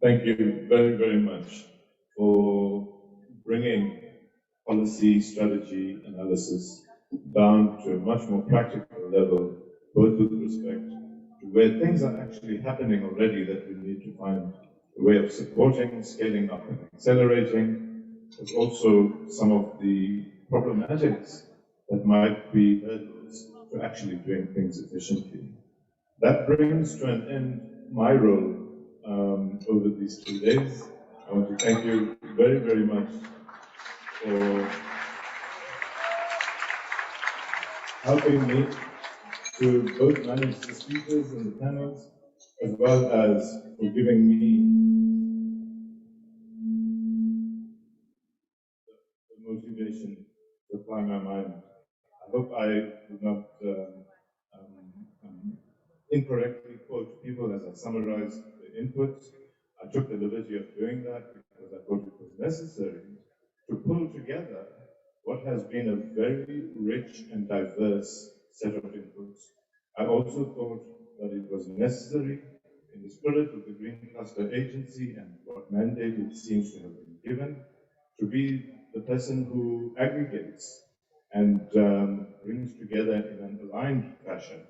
Thank you very, very much for bringing policy, strategy, analysis down to a much more practical level, both with respect to where things are actually happening already that we need to find a way of supporting, scaling up and accelerating, but also some of the problematics that might be hurdles to actually doing things efficiently. That brings to an end my role over these 2 days. I want to thank you very, very much for helping me to both manage the speakers and the panels, as well as for giving me the motivation to apply my mind. I hope I did not incorrectly quote people as I summarized the inputs. I took the liberty of doing that because I thought it was necessary to pull together what has been a very rich and diverse set of inputs. I also thought that it was necessary, in the spirit of the Green Cluster Agency and what mandate it seems to have been given, to be the person who aggregates and brings together in an aligned fashion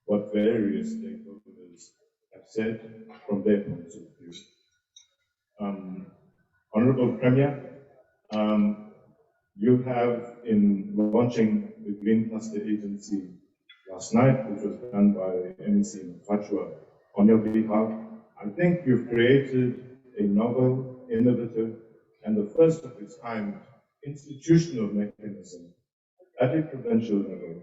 what various stakeholders have said from their points of view. Honorable Premier, you have, in launching the Green Cluster Agency last night, which was done by MEC Mkhatshwa on your behalf, I think you've created a novel, innovative, and the first of its kind institutional mechanism at a provincial level,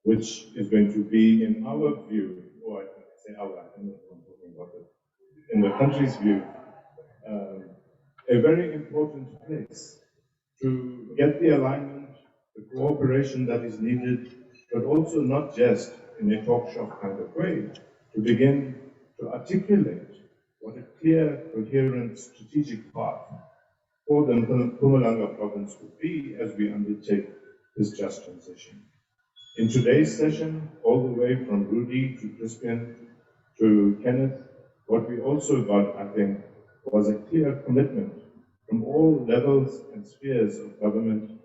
which is going to be, in our view, or I can say our, I don't know what I'm talking about it, in the country's view, a very important place to get the alignment, the cooperation that is needed, but also not just in a talk shop kind of way, to begin to articulate what a clear, coherent, strategic path for the Mpumalanga province would be as we undertake this just transition. In today's session, all the way from Rudy to Crispian to Kenneth, what we also got, I think, was a clear commitment from all levels and spheres of government,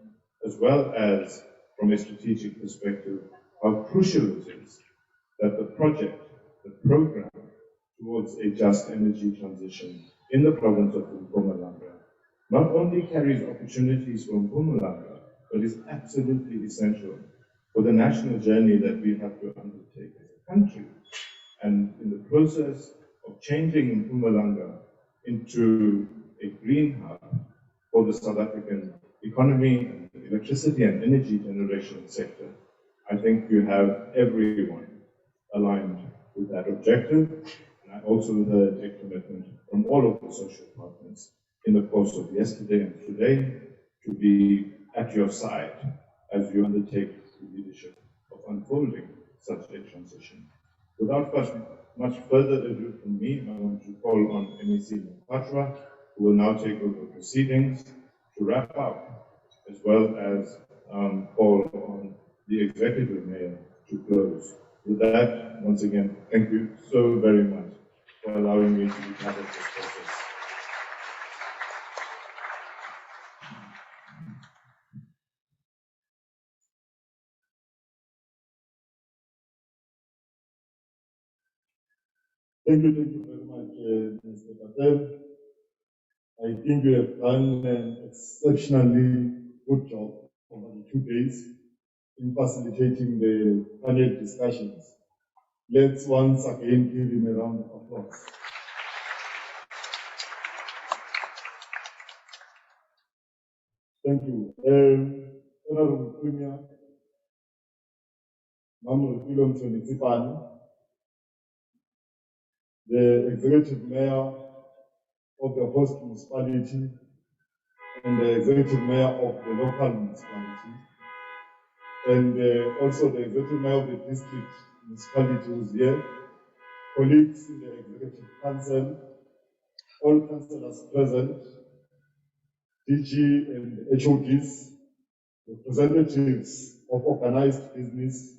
as well as from a strategic perspective, how crucial it is that the project, the program towards a just energy transition in the province of Mpumalanga not only carries opportunities for Mpumalanga, but is absolutely essential for the national journey that we have to undertake as a country. And in the process of changing Mpumalanga into a green hub for the South African economy, and the electricity and energy generation sector, I think you have everyone aligned with that objective. And I also heard a commitment from all of the social partners in the course of yesterday and today to be at your side as you undertake the leadership of unfolding such a transition. Without much further ado from me, I want to call on MEC Mkhatshwa, who will now take over proceedings to wrap up, as well as call on the Executive Mayor to close. With that, once again, thank you so very much for allowing me to be part of this process. Thank you very much, Mr. Patel. I think you have done an exceptionally good job over the 2 days in facilitating the panel discussions. Let's once again give him a round of applause. Thank you. Honorable Premier, the Executive Mayor of the host municipality and the Executive Mayor of the local municipality, and also the Executive Mayor of the district municipality who's here, colleagues in the Executive Council, all councillors present, DG and HODs, representatives of organized business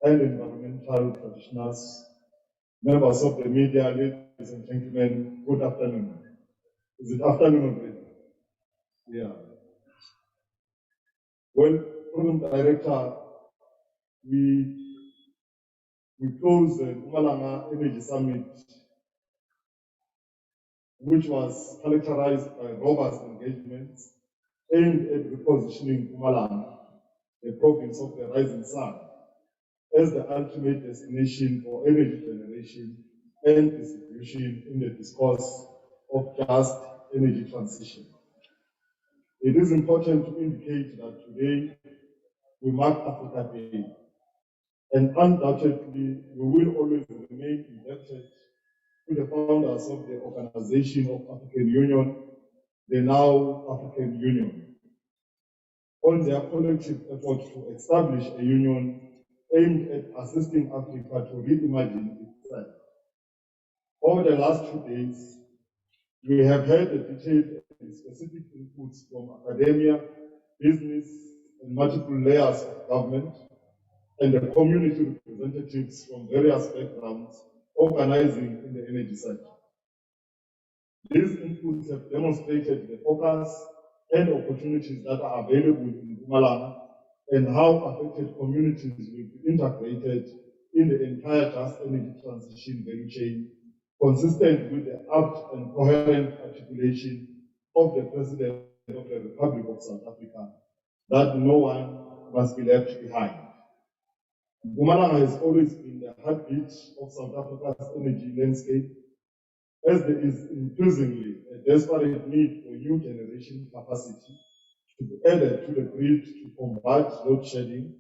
and environmental practitioners, members of the media, ladies and gentlemen, good afternoon. Is it afternoon already? Yeah. Well, Program Director, we closed the Mpumalanga Energy Summit, which was characterized by robust engagements aimed at repositioning Mpumalanga, the province of the rising sun, as the ultimate destination for energy generation and distribution in the discourse of just energy transition. It is important to indicate that today we mark Africa Day, and undoubtedly we will always remain indebted to the founders of the Organization of African Union, the now African Union, on their collective effort to establish a union aimed at assisting Africa to reimagine itself. Over the last 2 days, we have heard the detailed and specific inputs from academia, business, and multiple layers of government, and the community representatives from various backgrounds organizing in the energy sector. These inputs have demonstrated the focus and opportunities that are available in Mpumalanga and how affected communities will be integrated in the entire just energy transition value chain, consistent with the apt and coherent articulation of the President of the Republic of South Africa, that no one must be left behind. Mpumalanga has always been the heartbeat of South Africa's energy landscape, as there is increasingly a desperate need for new generation capacity to be added to the grid to combat load shedding.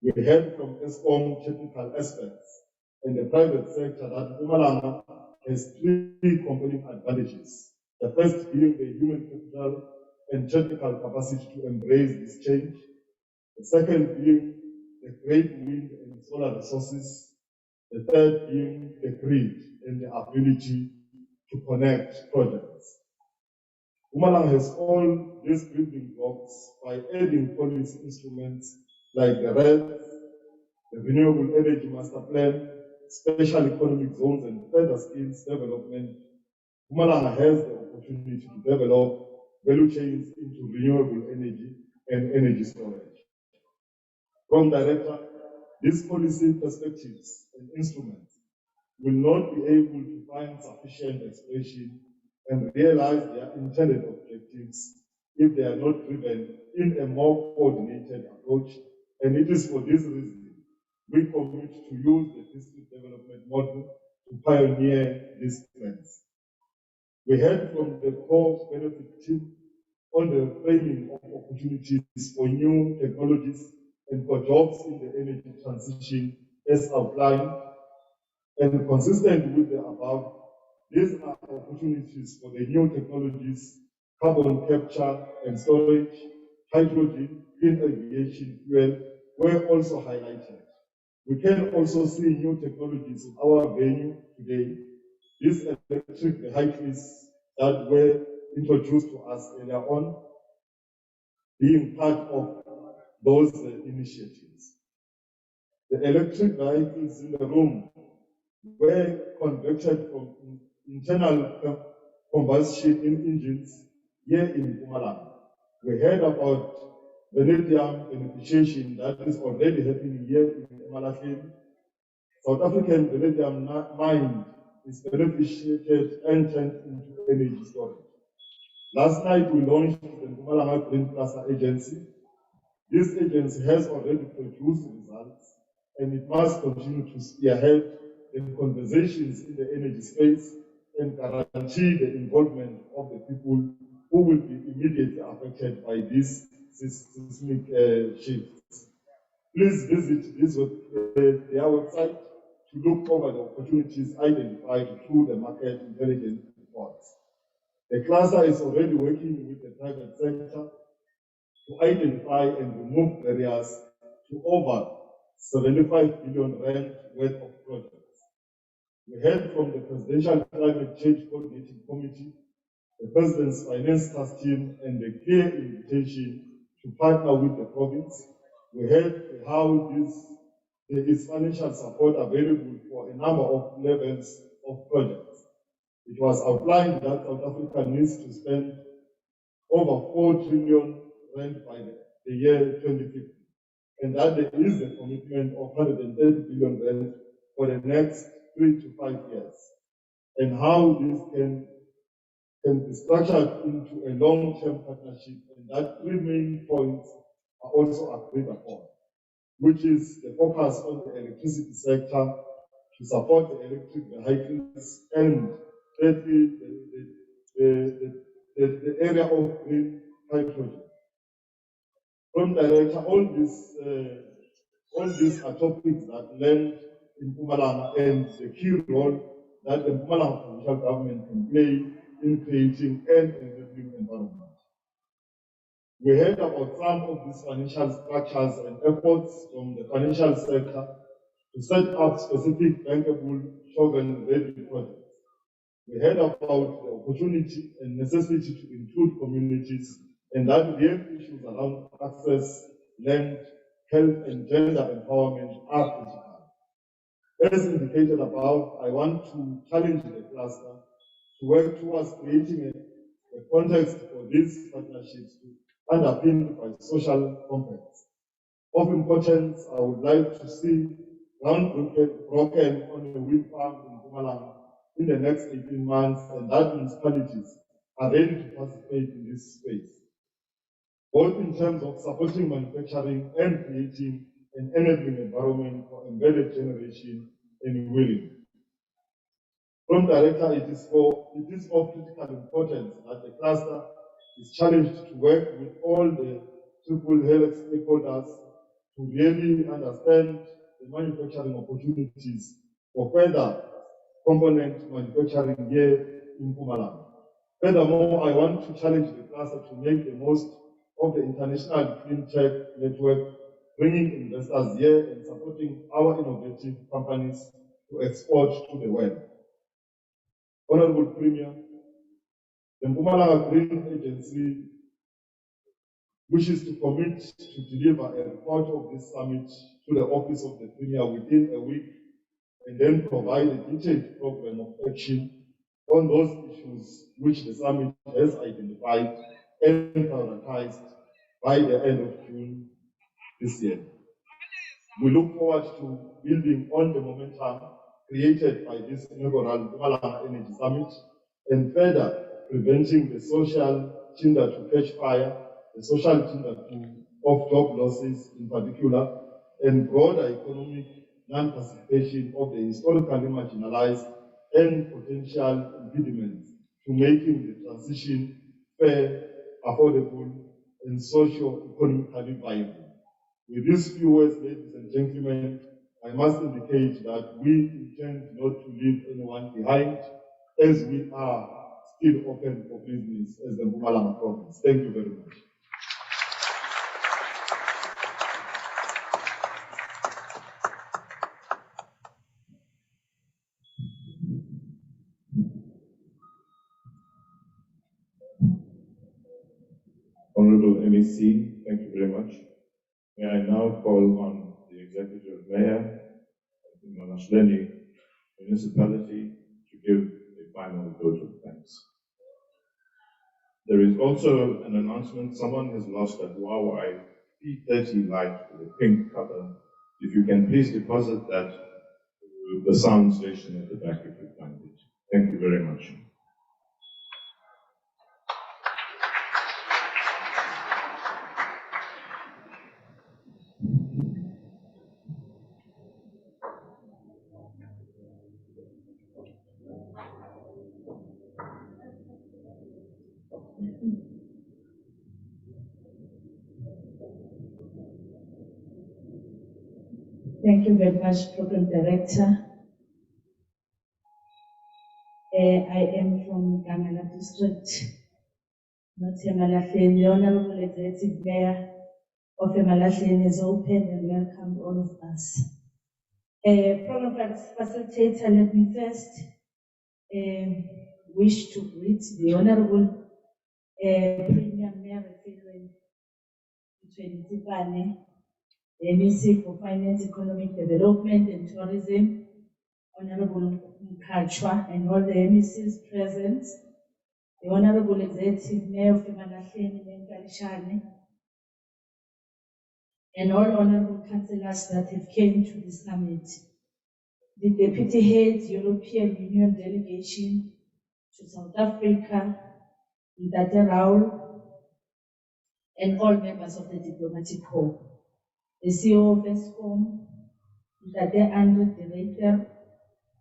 We heard from ESCOM technical aspects and the private sector that Mpumalanga has 3 compelling advantages. The first being the human capital and technical capacity to embrace this change. The second being the great wind and solar resources. The third being the grid and the ability to connect projects. Mpumalanga has all these building blocks by adding policy instruments like the RED, the Renewable Energy Master Plan, Special Economic Zones, and further skills development. Mpumalanga has the opportunity to develop value chains into renewable energy and energy storage. From Director, these policy perspectives and instruments will not be able to find sufficient expression and realize their intended objectives if they are not driven in a more coordinated approach. And it is for this reason we commit to use the district development model to pioneer these plans. We heard from the core benefit team on the framing of opportunities for new technologies and for jobs in the energy transition as outlined. And consistent with the above, these are opportunities for the new technologies, carbon capture and storage, hydrogen, clean aviation fuel were also highlighted. We can also see new technologies in our venue today. These electric vehicles that were introduced to us earlier on, being part of those initiatives. The electric vehicles in the room were converted from internal combustion engines here in Mpumalanga. We heard about vanadium beneficiation that is already happening here in Mpumalanga. South African vanadium mine is beneficiated and turned into energy storage. Last night we launched the Mpumalanga Green Cluster Agency. This agency has already produced results, and it must continue to spearhead the conversations in the energy space and guarantee the involvement of the people who will be immediately affected by these seismic shifts. Please visit their website to look over the opportunities identified through the market intelligence reports. The cluster is already working with the private sector to identify and remove barriers to over 75 billion rand worth of projects. We heard from the Presidential Climate Change Coordinating Committee, the President's Finance Task Team, and the clear invitation to partner with the province. We heard how there is financial support available for a number of levels of projects. it was outlined that South Africa needs to spend over 4 trillion rand by the year 2050, and that there is a commitment of 130 billion rand for the next 3 to 5 years, and how this can be structured into a long-term partnership, and that 3 main points are also agreed upon, which is the focus on the electricity sector to support the electric vehicles, and thirdly, the area of green hydrogen. From Director, all these are topics that land in Mpumalanga, and the key role that the Mpumalanga provincial government can play in creating an enabling environment. We heard about some of these financial structures and efforts from the financial sector to set up specific bankable shovel-ready projects. We heard about the opportunity and necessity to include communities, and that real issues around access, land, health, and gender empowerment are critical. As indicated above, I want to challenge the cluster to work towards creating a context for these partnerships underpinned by social compacts. Of importance, I would like to see ground broken on a wind farm in Mpumalanga in the next 18 months, and that municipalities are ready to participate in this space, both in terms of supporting manufacturing and creating an enabling environment for embedded generation and wheeling. From Director, it is of critical importance that the cluster is challenged to work with all the triple helix stakeholders to really understand the manufacturing opportunities for further component manufacturing here in Mpumalanga. Furthermore, I want to challenge the cluster to make the most of the international clean tech network, bringing investors here and supporting our innovative companies to export to the world. Honorable Premier, the Mpumalanga Green Agency wishes to commit to deliver a report of this summit to the Office of the Premier within a week, and then provide a detailed program of action on those issues which the summit has identified and prioritized by the end of June this year. We look forward to building on the momentum created by this inaugural Mpumalanga Energy Summit, and further preventing the social tinder to catch fire, the social tinder of job losses in particular, and broader economic non-participation of the historically marginalized and potential impediments to making the transition fair, affordable, and socio-economically viable. With these few words, ladies and gentlemen, I must indicate that we intend not to leave anyone behind, as we are still open for business as the Mpumalanga province. Thank you very much. Honorable MEC, thank you very much. May I now call on the Executive Mayor of the Mkhatshwa municipality to give a final vote of thanks. There is also an announcement. Someone has lost a Huawei P30 light with a pink cover. If you can please deposit that to the sound station at the back if you find it. Thank you very much. Thank you very much, Program Director. I am from Gamala District, not Emalahleni. The Honorable Executive Mayor of Emalahleni is open and welcome all of us. Program Facilitator, let me first wish to greet the Honorable Premier Mayor of the MEC, for Finance, Economic Development and Tourism, Honorable Mkhatshwa, and all the MECs present, the Honorable Executive Mayor of Mpumalanga, and all honorable councillors that have came to the summit, the Deputy Head, European Union Delegation to South Africa, Ndate Raul, and all members of the diplomatic corps, the CEO of ESCOM, Ndate Andre Director,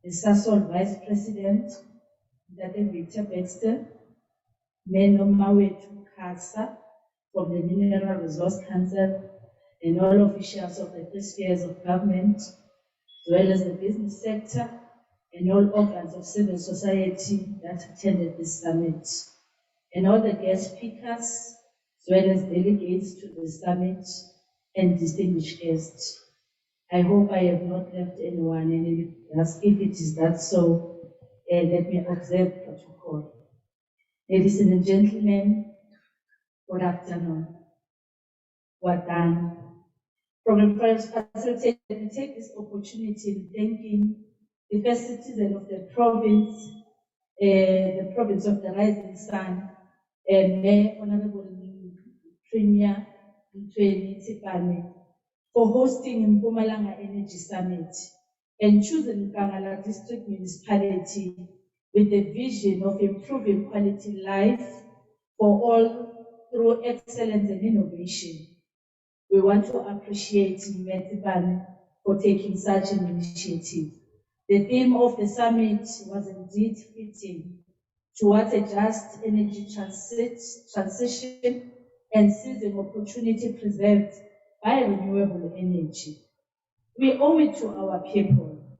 the SASOL Vice President, Ndate Victor Baxter, Meno Mawetu Kasa from the Mineral Resource Council, and all officials of the three spheres of government, as well as the business sector, and all organs of civil society that attended this summit, and all the guest speakers, as well as delegates to the summit and distinguished guests. I hope I have not left anyone, and if it is that so, let me observe protocol. Ladies and gentlemen, good afternoon. Well done. Program facilitator, we take this opportunity in thanking the first citizen of the province of the Rising Sun, Mayor Honorable Premier Mkhatshwa, for hosting Mpumalanga Energy Summit and choosing Nkangala District Municipality with the vision of improving quality life for all through excellence and innovation. We want to appreciate Mkhatshwa for taking such an initiative. The theme of the summit was indeed fitting towards a just energy transition and seizing opportunity preserved by renewable energy. We owe it to our people,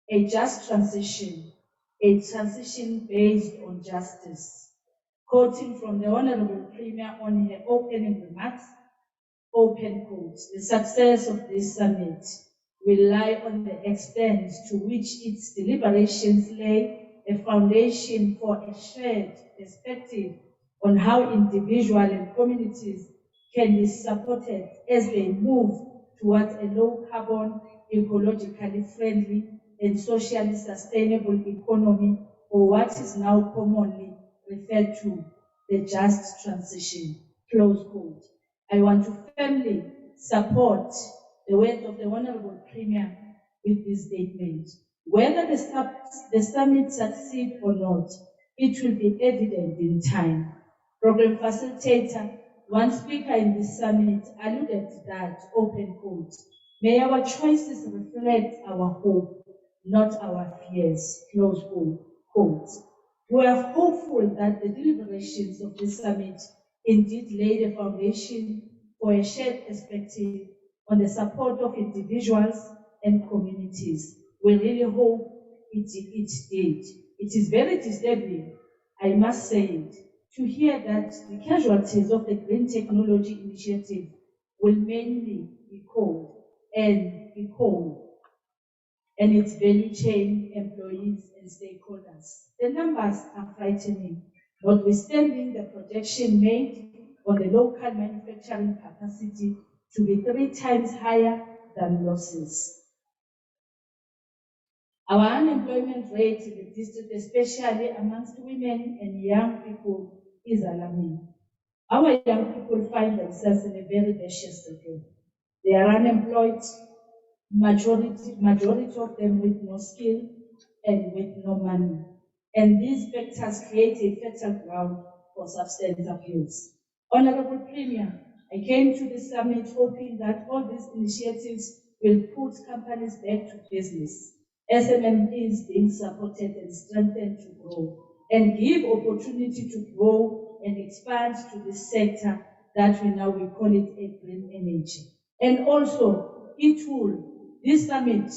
a just transition, a transition based on justice. Quoting from the Honorable Premier on her opening remarks, open quotes, the success of this summit will lie on the extent to which its deliberations lay a foundation for a shared perspective on how individuals and communities can be supported as they move towards a low carbon, ecologically friendly, and socially sustainable economy, or what is now commonly referred to the just transition. Close quote. I want to firmly support the words of the Honorable Premier with this statement. Whether the summit succeeds or not, it will be evident in time. Program facilitator, one speaker in this summit alluded to that, open quote. May our choices reflect our hope, not our fears, close quote. We are hopeful that the deliberations of this summit indeed laid a foundation for a shared perspective on the support of individuals and communities. We really hope it did. It is very disturbing, I must say it, to hear that the casualties of the Green Technology Initiative will mainly be coal and its value chain employees and stakeholders. The numbers are frightening, notwithstanding the projection made on the local manufacturing capacity to be 3 times higher than losses. Our unemployment rate in the district, especially amongst women and young people, is alarming. Our young people find themselves in a very vicious circle. They are unemployed, majority of them with no skill and with no money. And these factors create a fertile ground for substance abuse. Honorable Premier, I came to the summit hoping that all these initiatives will put companies back to business, SMMEs being supported and strengthened to grow, and give opportunity to grow and expand to this sector that we call it a green energy. And also, this summit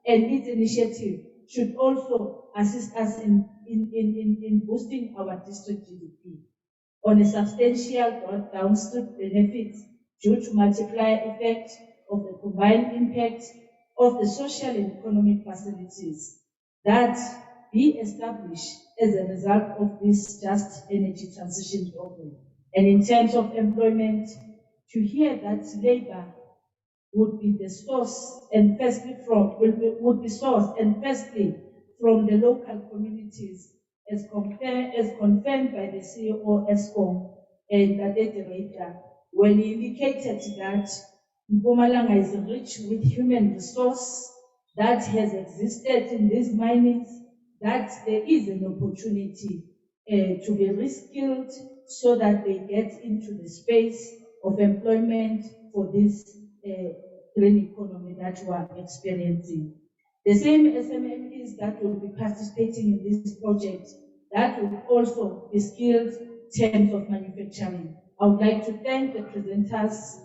and its initiative should also assist us in boosting our district GDP on a substantial downstream benefits due to multiplier effect of the combined impact of the social and economic facilities that be established as a result of this just energy transition program. And in terms of employment, to hear that labor would be the source and firstly would be sourced and firstly from the local communities as confirmed by the CEO ESCOM and the Director, when he indicated that Mpumalanga is rich with human resource that has existed in these minings, that there is an opportunity to be reskilled so that they get into the space of employment for this green economy that we are experiencing. The same SMMEs that will be participating in this project, that will also be skilled in terms of manufacturing. I would like to thank the presenters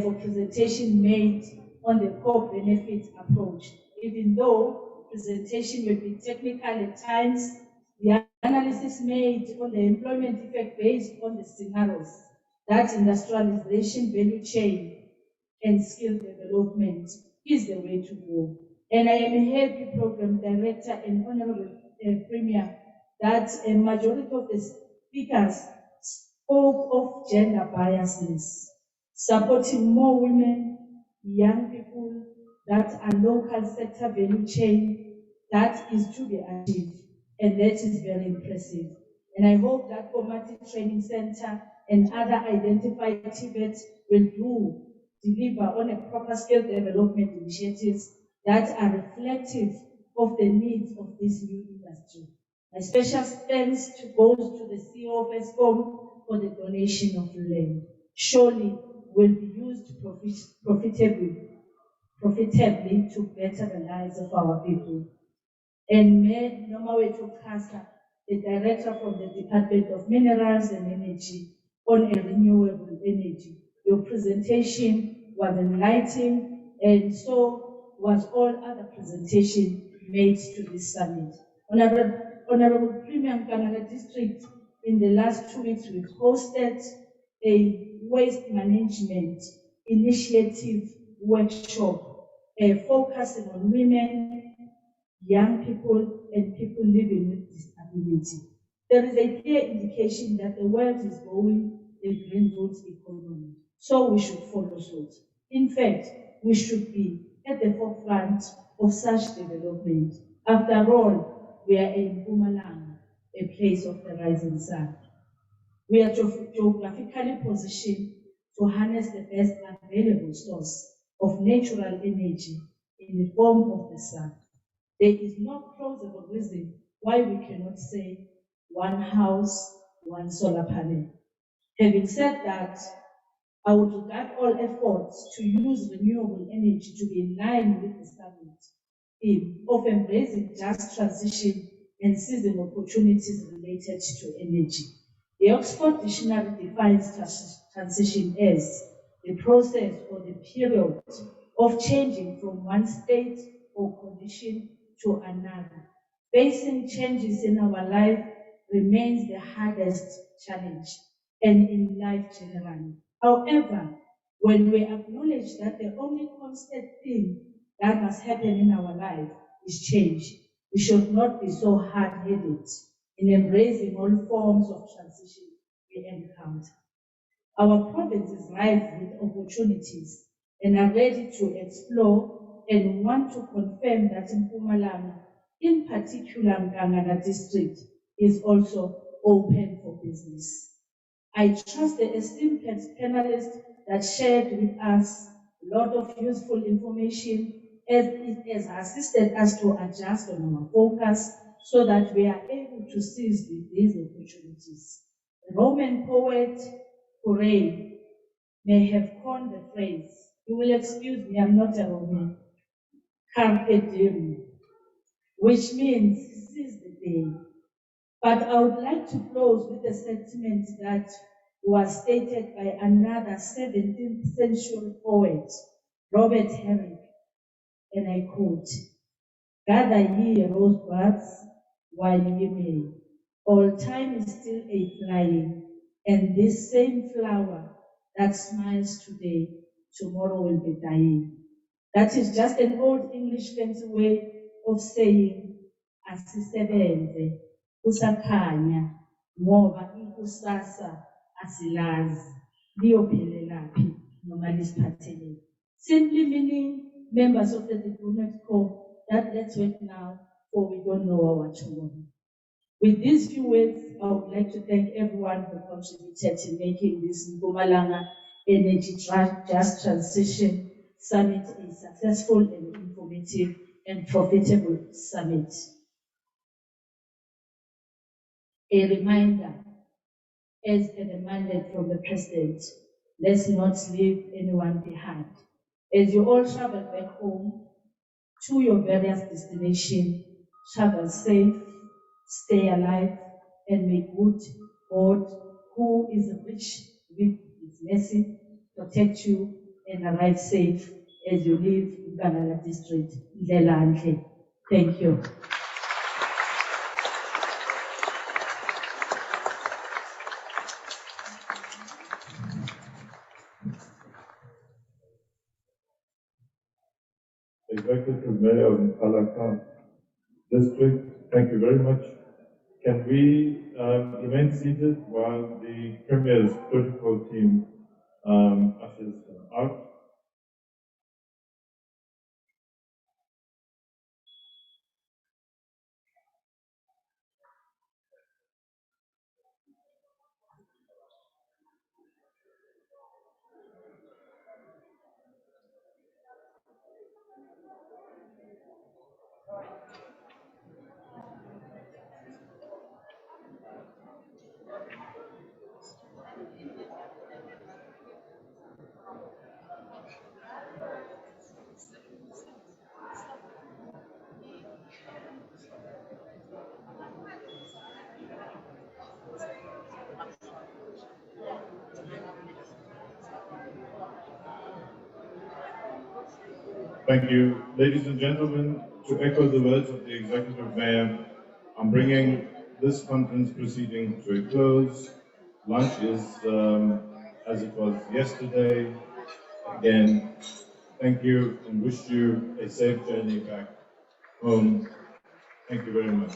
for presentation made on the core benefit approach. Even though presentation will be technical at times, the analysis made on the employment effect based on the scenarios, that industrialization value chain and skill development is the way to go. And I am a happy program director and honorable premier that a majority of the speakers spoke of gender biasness, supporting more women, young people that are local sector value chain, that is to be achieved. And that is very impressive. And I hope that Komati Training Center and other identified TVETs will deliver on a proper skill development initiatives that are reflective of the needs of this new industry. My special thanks goes to the CEO of ESCOM for the donation of land. Surely will be used profitably to better the lives of our people. And Mayor Nomawethu Kasa, the director from the Department of Minerals and Energy on a renewable energy. Your presentation was enlightening, and so was all other presentations made to this summit. Honorable Premier Mpumalanga District, in the last 2 weeks, we've hosted a waste management initiative workshop focusing on women, young people, and people living with disability. There is a clear indication that the world is going a green route economy, so we should follow suit. In fact, we should be at the forefront of such development. After all, we are in Mpumalanga, a place of the rising sun. We are geographically positioned to harness the best available source of natural energy in the form of the sun. There is no plausible reason why we cannot say one house, one solar panel. Having said that, I would regard all efforts to use renewable energy to be in line with the summit theme of embracing just transition and seizing opportunities related to energy. The Oxford Dictionary defines transition as the process or the period of changing from one state or condition to another. Facing changes in our life remains the hardest challenge, and in life generally. However, when we acknowledge that the only constant thing that must happen in our life is change, we should not be so hard-headed in embracing all forms of transition we encounter. Our province is rife with opportunities and are ready to explore and want to confirm that in Mpumalanga, in particular Mpumalanga district, is also open for business. I trust the esteemed panelists that shared with us a lot of useful information as it has assisted us to adjust on our focus so that we are able to seize these opportunities. The Roman poet Horace may have coined the phrase, you will excuse me, I'm not a Roman, carpe diem, which means seize the day. But I would like to close with a sentiment that was stated by another 17th century poet, Robert Herrick, and I quote, gather ye rosebuds while ye may, all time is still a flying, and this same flower that smiles today, tomorrow will be dying. That is just an old English fancy way of saying, asisebenze, kusakhanya, ngoba ikusasa asilazi, liyophelelaphi noma lisiphatheleni. simply meaning members of the diplomat corps that let's work now for we don't know our tomorrow. With these few words, I would like to thank everyone who contributed to making this Mpumalanga Energy Just Transition Summit a successful and informative and profitable summit. A reminder, as per the mandate from the President, let's not leave anyone behind. As you all travel back home to your various destinations, travel safe, stay alive, and may good God, who is rich with his mercy, protect you and arrive safe as you leave Mpumalanga District, Ndlelanhle. Thank you. Executive Mayor of Mpumalanga District, thank you very much. Can we remain seated while the Premier's political team ushers out? Thank you. Ladies and gentlemen, to echo the words of the Executive Mayor, I'm bringing this conference proceeding to a close. Lunch is as it was yesterday. Again, thank you and wish you a safe journey back home. Thank you very much.